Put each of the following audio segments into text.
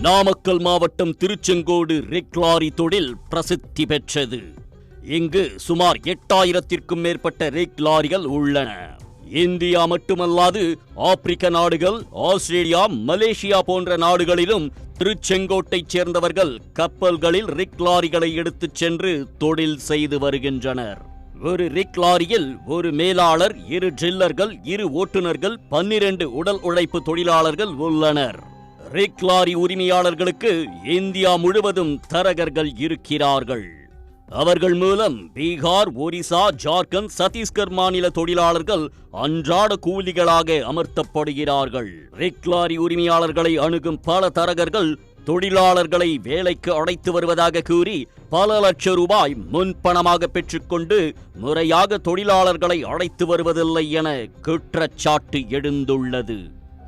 நாமக்கல் மாவட்டம் Tiruchengode rig lorry தொழில் பிரசித்தி பெற்றது. இங்கு சுமார் 8000க்கும் மேற்பட்ட ரிக் லாரிகள் உள்ளன. இந்தியா மட்டுமல்லாது ஆப்பிரிக்க நாடுகள், ஆஸ்திரேலியா, மலேசியா போன்ற நாடுகளிலும் திருச்செங்கோட்டைச் சேர்ந்தவர்கள் கப்பல்களில் ரிக் லாரிகளை எடுத்துச் சென்று தொழில் செய்து வருகின்றனர். ஒரு ரிக் லாரியில் ஒரு மேலாளர், 2 ட்ரில்லர்கள், 2 ஓட்டுநர்கள், 12 உடல் உழைப்பு தொழிலாளர்கள் உள்ளனர். ரிக் லாரி உரிமையாளர்களுக்கு இந்தியா முழுவதும் தரகர்கள் இருக்கிறார்கள். அவர்கள் மூலம் பீகார், ஒரிசா, ஜார்க்கண்ட், சத்தீஸ்கர் மாநில தொழிலாளர்கள் அன்றாட கூலிகளாக அமர்த்தப்படுகிறார்கள். ரிக் லாரி உரிமையாளர்களை அணுகும் பல தரகர்கள் தொழிலாளர்களை வேலைக்கு அழைத்து வருவதாக கூறி பல லட்சம் ரூபாய் முன்பணமாக பெற்றுக்கொண்டு முறையாக தொழிலாளர்களை அழைத்து வருவதில்லை என குற்றச்சாட்டு எழுந்துள்ளது.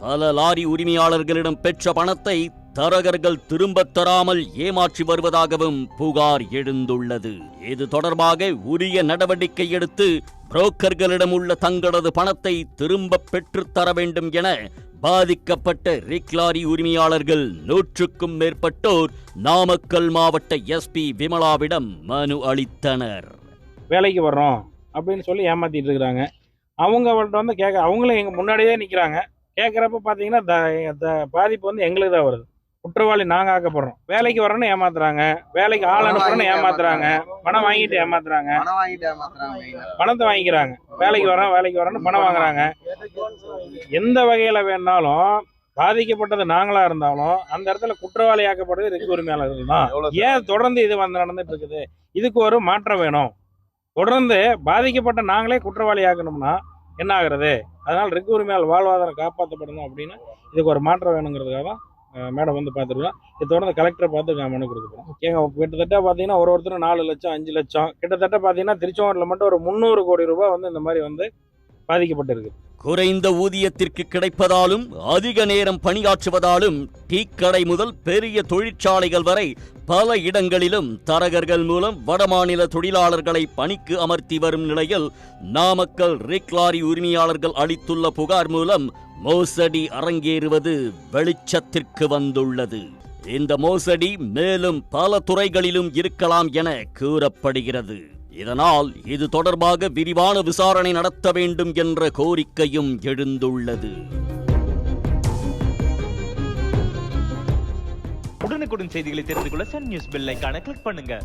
பல லாரி உரிமையாளர்களிடம் பெற்ற பணத்தை தரகர்கள் திரும்பத் தராமல் ஏமாற்றி வருவதாகவும் புகார் எழுந்துள்ளது. இது தொடர்பாக உரிய நடவடிக்கை எடுத்து புரோக்கர்களிடம் உள்ள தங்களது பணத்தை திரும்ப பெற்றுத் தர வேண்டும் என பாதிக்கப்பட்ட ரிக் லாரி உரிமையாளர்கள் 100க்கும் மேற்பட்டோர் நாமக்கல் மாவட்ட எஸ்பி விமலாவிடம் மனு அளித்தனர். வேலைக்கு வர்றோம் அப்படின்னு சொல்லி ஏமாத்திட்டு இருக்கிறாங்க. அவங்கள்ட்ட வந்து அவங்களும் எங்கள் முன்னாடியே நிற்கிறாங்க. கேட்குறப்ப பார்த்தீங்கன்னா பாதிப்பு வந்து எங்களுக்கு தான் வருது. குற்றவாளி நாங்கள் ஆக்கப்படுறோம். வேலைக்கு வரணும்னு ஏமாத்துறாங்க, வேலைக்கு ஆள் அனுப்புறோன்னு ஏமாத்துறாங்க, பணம் வாங்கிட்டு ஏமாத்துறாங்க, பணத்தை வாங்கிக்கிறாங்க. வேலைக்கு வரோன்னு பணம் வாங்குறாங்க. எந்த வகையில் வேணாலும் பாதிக்கப்பட்டது நாங்களா இருந்தாலும் அந்த இடத்துல குற்றவாளி ஆக்கப்படுறது ரிக் உரிமையாளர்கள் தான். ஏன் தொடர்ந்து இது நடந்துட்டு இருக்குது? இதுக்கு ஒரு மாற்றம் வேணும். தொடர்ந்து பாதிக்கப்பட்ட நாங்களே குற்றவாளி ஆக்கணும்னா என்ன ஆகுறது? அதனால ரிக் உரிமையாளர் வாழ்வாதாரம் காப்பாற்றப்படணும் அப்படின்னா இதுக்கு ஒரு மாற்றம் வேணுங்கிறதுக்காக தான் மேடம் வந்து பார்த்துருக்கோம். இது தொடர்ந்து கலெக்டரை பார்த்து மனு கொடுக்க போகிறோம். கிட்டத்தட்ட பார்த்தீங்கன்னா ஒருத்தர் 4 லட்சம் 5 லட்சம் கிட்டத்தட்ட பார்த்தீங்கன்னா திருச்செங்கோட்டில் மட்டும் ஒரு 300 கோடி ரூபாய் வந்து இந்த மாதிரி வந்து பாதிக்கப்பட்டிருக்கு. குறைந்த ஊதியத்திற்கு கிடைப்பதாலும் அதிக நேரம் பணியாற்றுவதாலும் டீக்கடை முதல் பெரிய தொழிற்சாலைகள் வரை பல இடங்களிலும் தரகர்கள் மூலம் வடமாநில தொழிலாளர்களை பணிக்கு அமர்த்தி வரும் நிலையில் நாமக்கல் ரிக் லாரி உரிமையாளர்கள் அளித்துள்ள புகார் மூலம் மோசடி அரங்கேறுவது வெளிச்சத்திற்கு வந்துள்ளது. இந்த மோசடி மேலும் பல துறைகளிலும் இருக்கலாம் என கூறப்படுகிறது. இதனால் இது தொடர்பாக விரிவான விசாரணை நடத்த வேண்டும் என்ற கோரிக்கையும் எழுந்துள்ளது. உடனுக்குடன் செய்திகளை தெரிந்து கொள்ள சன் நியூஸ் பெல் ஐகானை கிளிக் பண்ணுங்க.